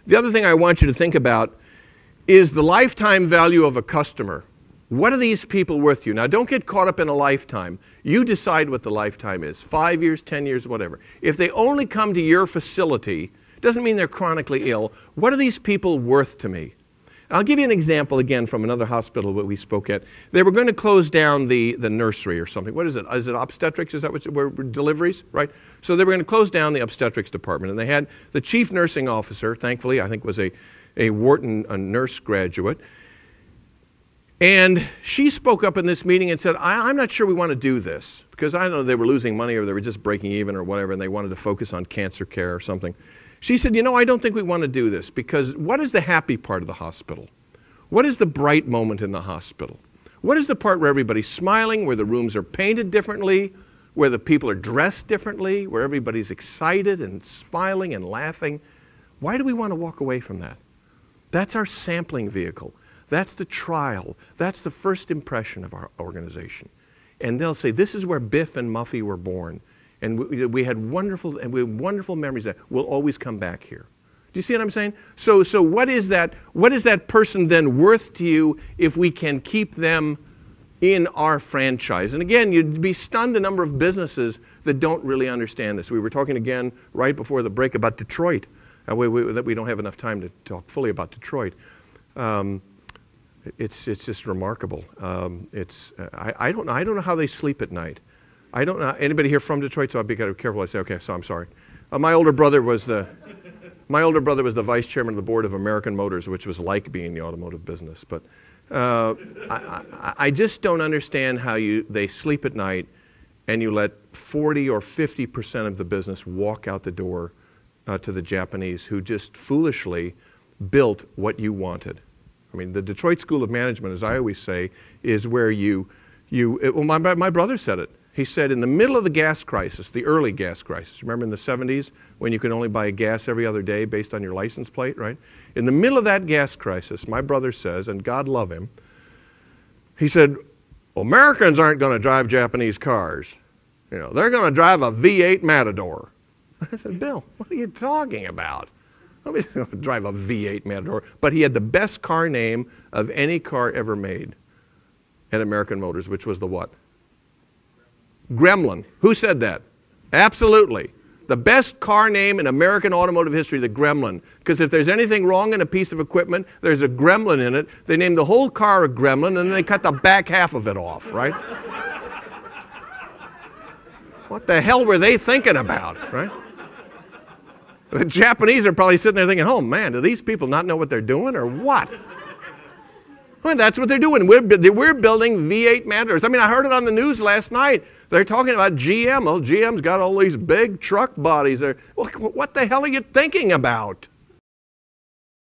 The other thing I want you to think about is the lifetime value of a customer. What are these people worth to you? Now, don't get caught up in a lifetime. You decide what the lifetime is, 5 years, 10 years, whatever. If they only come to your facility, doesn't mean they're chronically ill. What are these people worth to me? I'll give you an example again from another hospital that we spoke at. They were going to close down the nursery or something. What is it? Is it obstetrics? Is that what were deliveries? Right? So they were going to close down the obstetrics department. And they had the chief nursing officer, thankfully, I think was a Wharton nurse graduate. And she spoke up in this meeting and said, I'm not sure we want to do this. Because I don't know, they were losing money or they were just breaking even or whatever, and they wanted to focus on cancer care or something. She said, you know, I don't think we want to do this, because what is the happy part of the hospital? What is the bright moment in the hospital? What is the part where everybody's smiling, where the rooms are painted differently, where the people are dressed differently, where everybody's excited and smiling and laughing? Why do we want to walk away from that? That's our sampling vehicle. That's the trial. That's the first impression of our organization. And they'll say, this is where Biff and Muffy were born. And we had wonderful memories that we'll always come back here. Do you see what I'm saying? So what is that person then worth to you if we can keep them in our franchise? And again, you'd be stunned the number of businesses that don't really understand this. We were talking again right before the break about Detroit. That we don't have enough time to talk fully about Detroit. It's just remarkable. I don't know how they sleep at night. I don't know anybody here from Detroit, so I'll be careful. I say, okay, so I'm sorry. My older brother was the vice chairman of the board of American Motors, which was like being in the automotive business. But I just don't understand how they sleep at night, and you let 40 or 50% of the business walk out the door to the Japanese, who just foolishly built what you wanted. I mean, the Detroit School of Management, as I always say, is where well, my brother said it. He said in the middle of the gas crisis, the early gas crisis, remember in the 70s when you could only buy gas every other day based on your license plate, right? In the middle of that gas crisis, my brother says, and God love him, he said, Americans aren't going to drive Japanese cars. You know, they're going to drive a V8 Matador. I said, Bill, what are you talking about? Nobody's going to drive a V8 Matador. But he had the best car name of any car ever made at American Motors, which was the what? Gremlin. Who said that? Absolutely. The best car name in American automotive history, the Gremlin. Because if there's anything wrong in a piece of equipment, there's a gremlin in it. They named the whole car a Gremlin, and then they cut the back half of it off, right? What the hell were they thinking about, right? The Japanese are probably sitting there thinking, oh man, do these people not know what they're doing or what? Well, that's what they're doing. We're building V8 Matadors. I mean, I heard it on the news last night. They're talking about GM. Well, GM's got all these big truck bodies. What the hell are you thinking about?